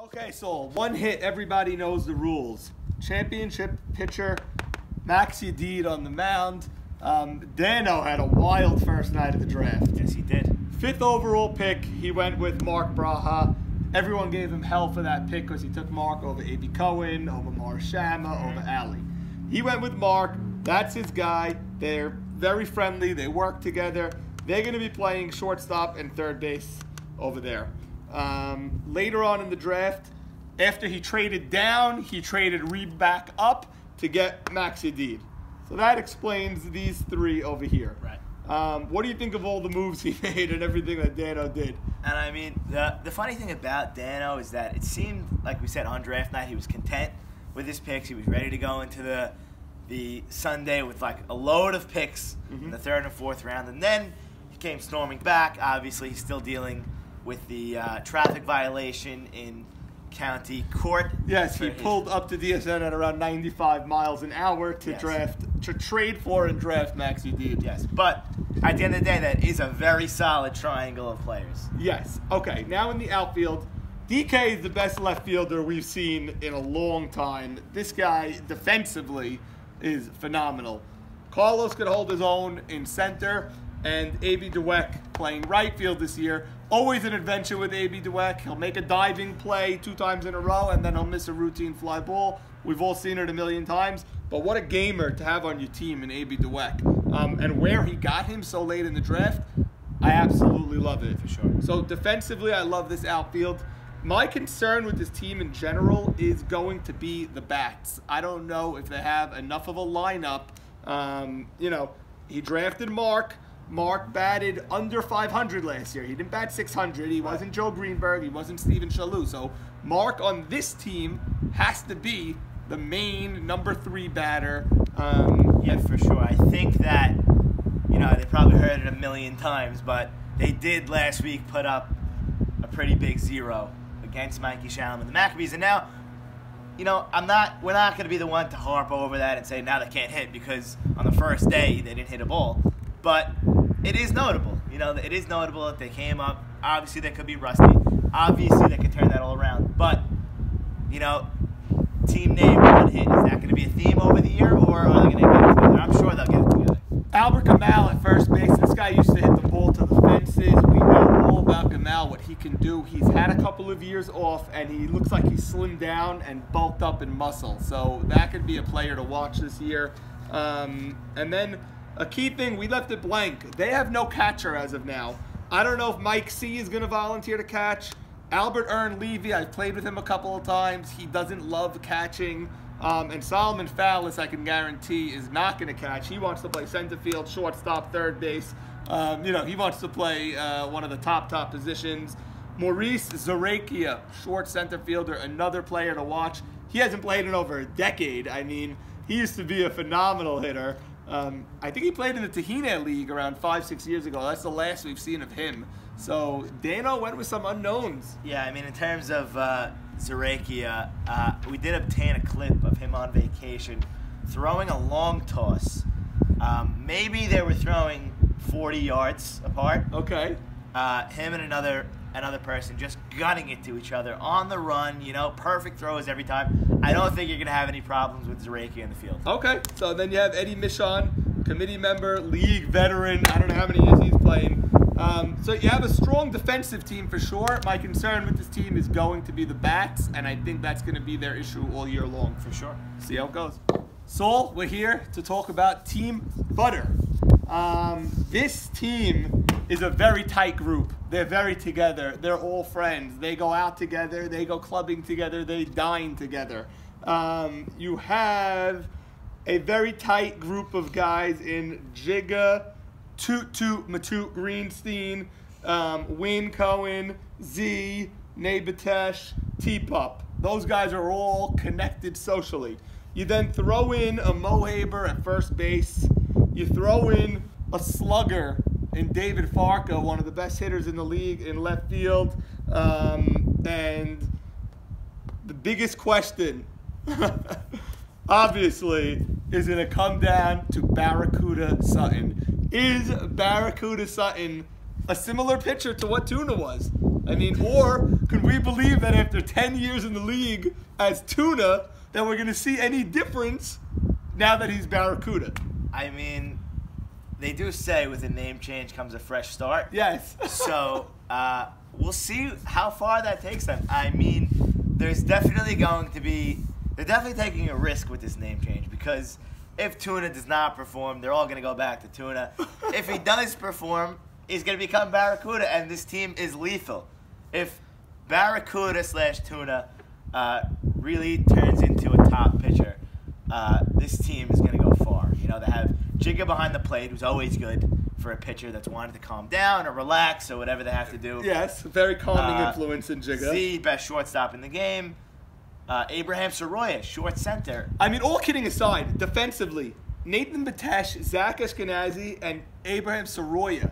Okay, so one hit, everybody knows the rules. Championship pitcher, Max Yedid on the mound. Dano had a wild first night of the draft. Yes, he did. 5th overall pick, he went with Mark Braha. Everyone gave him hell for that pick because he took Mark over A.B. Cohen, over Marishama, over Ali. He went with Mark. That's his guy. They're very friendly. They work together. They're going to be playing shortstop and third base over there. Later on in the draft, after he traded down, he traded Reed back up to get Max Yedid. So that explains these three over here. Right. What do you think of all the moves he made and everything that Dano did? And I mean, the funny thing about Dano is that it seemed, like we said, on draft night, he was content with his picks. He was ready to go into the Sunday with like a load of picks in the 3rd and 4th round. And then he came storming back. Obviously, he's still dealing with the traffic violation in county court. Yes, he pulled up to DSN at around 95 miles an hour to trade for and draft Max Yedid. Yes, but at the end of the day, that is a very solid triangle of players. Yes. Okay, now in the outfield, DK is the best left fielder we've seen in a long time. This guy, defensively, is phenomenal. Carlos could hold his own in center, and A.B. Dweck playing right field this year. Always an adventure with A.B. Dweck. He'll make a diving play 2 times in a row, and then he'll miss a routine fly ball. We've all seen it a million times. But what a gamer to have on your team in A.B. Dweck. And where he got him so late in the draft, I absolutely love it. For sure. So defensively, I love this outfield. My concern with this team in general is going to be the bats. I don't know if they have enough of a lineup. You know, he drafted Mark. Mark batted under 500 last year. He didn't bat 600. He wasn't Joe Greenberg. He wasn't Steven Shalou. So Mark on this team has to be the main number 3 batter. Yeah, for sure. I think that, you know, they probably heard it a million times, but they did last week put up a pretty big 0 against Mikey Shalom and the Maccabees. And now, you know, we're not going to be the one to harp over that and say now they can't hit because on the first day they didn't hit a ball. But it is notable. You know, it is notable that they came up. Obviously, they could be rusty. Obviously, they could turn that all around. But, you know, team name one hit. Is that going to be a theme over the year, or are they going to get it together? I'm sure they'll get it together. Albert Gamal at first base. This guy used to hit the ball to the fences. We know all about Gamal, what he can do. He's had a couple of years off, and he looks like he's slimmed down and bulked up in muscle. So that could be a player to watch this year. And then a key thing, we left it blank. They have no catcher as of now. I don't know if Mike C is going to volunteer to catch. Albert Ern Levy, I've played with him a couple of times. He doesn't love catching. And Solomon Fallis, I can guarantee, is not going to catch. He wants to play center field, shortstop, third base. You know, he wants to play one of the top positions. Maurice Zarakia, short center fielder, another player to watch. He hasn't played in over a decade. I mean, he used to be a phenomenal hitter. I think he played in the Tahina League around 5-6 years ago. That's the last we've seen of him. So Dano went with some unknowns. Yeah, I mean, in terms of Zarakia, we did obtain a clip of him on vacation throwing a long toss. Maybe they were throwing 40 yards apart. Okay. Him and another person just gunning it to each other on the run, you know, perfect throws every time. I don't think you're going to have any problems with Zarakia in the field. Okay, so then you have Eddie Michon, committee member, league veteran. I don't know how many years he's playing. So you have a strong defensive team for sure. My concern with this team is going to be the bats, and I think that's going to be their issue all year long. For sure. See how it goes. Saul, we're here to talk about Team Butter. This team is a very tight group. They're very together. They're all friends. They go out together. They go clubbing together. They dine together. You have a very tight group of guys in Jigga, Matute Greenstein, Wayne Cohen, Z, Nabatesh, T-Pup. Those guys are all connected socially. You then throw in a Mo Haber at first base. You throw in a slugger in David Farka, one of the best hitters in the league in left field. And the biggest question, obviously, is going to come down to Barracuda Sutton. Is Barracuda Sutton a similar pitcher to what Tuna was. I mean, or could we believe that after 10 years in the league as Tuna, that we're going to see any difference now that he's Barracuda? I mean, they do say with a name change comes a fresh start. Yes. So we'll see how far that takes them. I mean, there's definitely going to be, they're definitely taking a risk with this name change, because if Tuna does not perform, they're all going to go back to Tuna. If he does perform, he's going to become Barracuda, and this team is lethal. If Barracuda / Tuna really turns into a top pitcher, this team is going to go far. You know, they have Jigga behind the plate, who's always good for a pitcher that's wanted to calm down or relax or whatever they have to do. Yes, very calming influence in Jigga. Z, best shortstop in the game. Abraham Soroya, short center. I mean, all kidding aside, defensively, Nathan Batesh, Zach Ashkenazi, and Abraham Soroya,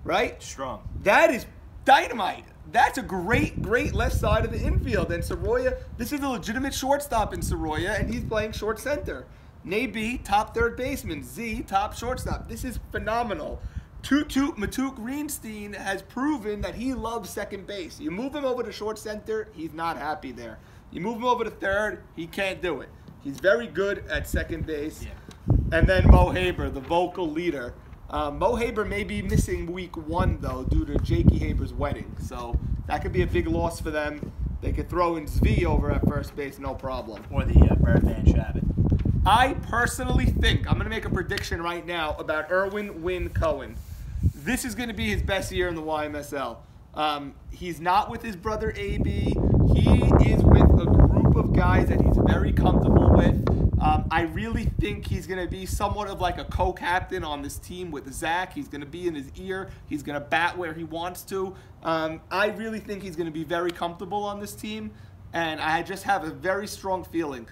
right? Strong. That is dynamite. That's a great, great left side of the infield. And Soroya, this is a legitimate shortstop in Soroya, and he's playing short center. Nabi, top third baseman. Z, top shortstop. This is phenomenal. Matuk Greenstein has proven that he loves second base. You move him over to short center, he's not happy there. You move him over to third, he can't do it. He's very good at second base. Yeah. And then Mo Haber, the vocal leader. Mo Haber may be missing week 1, though, due to Jakey Haber's wedding. So that could be a big loss for them. They could throw in Zvi over at first base, no problem. Or the Birdman Shabbat. I personally think, I'm going to make a prediction right now about Erwin Wynn Cohen. This is going to be his best year in the YMSL. He's not with his brother AB. He is with a group of guys that he's very comfortable with. I really think he's going to be somewhat of like a co-captain on this team with Zach. He's going to be in his ear. He's going to bat where he wants to. I really think he's going to be very comfortable on this team, and I just have a very strong feeling.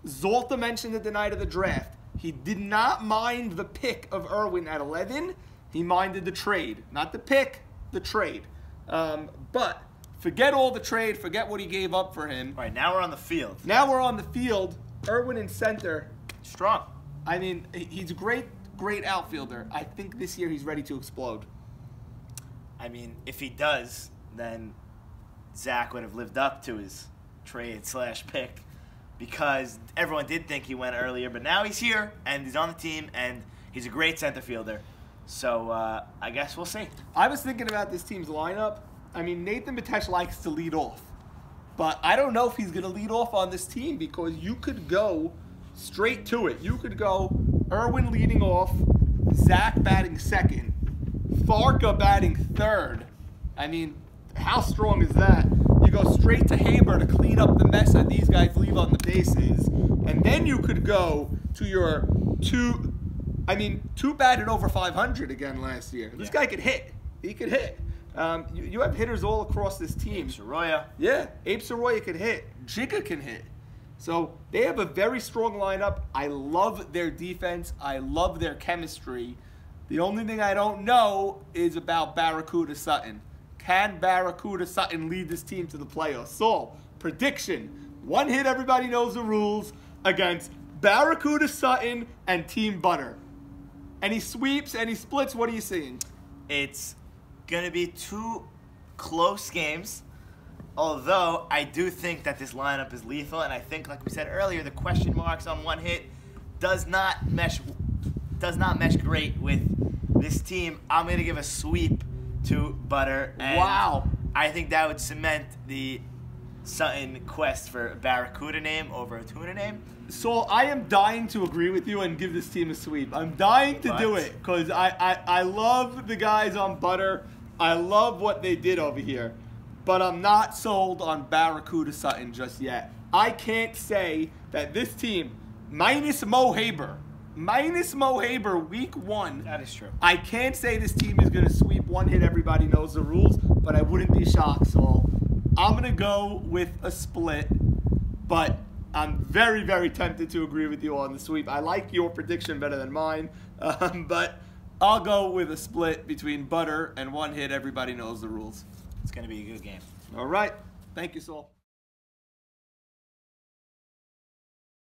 Zolta mentioned it the night of the draft. He did not mind the pick of Erwin at 11. He minded the trade. Not the pick, the trade. But forget all the trade. Forget what he gave up for him. All right, now we're on the field. Now we're on the field. Erwin in center. Strong. I mean, he's a great, great outfielder. I think this year he's ready to explode. I mean, if he does, then Zach would have lived up to his trade / pick, because everyone did think he went earlier, but now he's here, and he's on the team, and he's a great center fielder. So I guess we'll see. I was thinking about this team's lineup. I mean, Nathan Batesh likes to lead off, but I don't know if he's going to lead off on this team, because you could go straight to it. You could go Erwin leading off, Zach batting second, Farka batting third. I mean, how strong is that? You go straight to Haber to clean up the mess that these guys leave on the bases. And then you could go to your two batted over 500 again last year. This guy could hit. He could hit. You have hitters all across this team. Abe Soroya. Yeah, Abe Soroya can hit. Jigga can hit. So they have a very strong lineup. I love their defense. I love their chemistry. The only thing I don't know is about Barracuda Sutton. Can Barracuda Sutton lead this team to the playoffs? So, prediction. One hit, everybody knows the rules, against Barracuda Sutton and Team Butter. Any sweeps, any splits, what are you seeing? It's going to be 2 close games, although I do think that this lineup is lethal, and I think, like we said earlier, the question marks on one hit does not mesh great with this team. I'm going to give a sweep to Butter. And wow. I think that would cement the Sutton quest for a Barracuda name over a Tuna name. So I am dying to agree with you and give this team a sweep. I'm dying to do it because I love the guys on Butter. I love what they did over here. But I'm not sold on Barracuda Sutton just yet. I can't say that this team, minus Mo Haber, week 1. That is true. I can't say this team is going to sweep one hit. Everybody knows the rules, but I wouldn't be shocked. So I'm going to go with a split, but I'm very, very tempted to agree with you on the sweep. I like your prediction better than mine, but I'll go with a split between Butter and one hit. Everybody knows the rules. It's going to be a good game. All right. Thank you, Saul.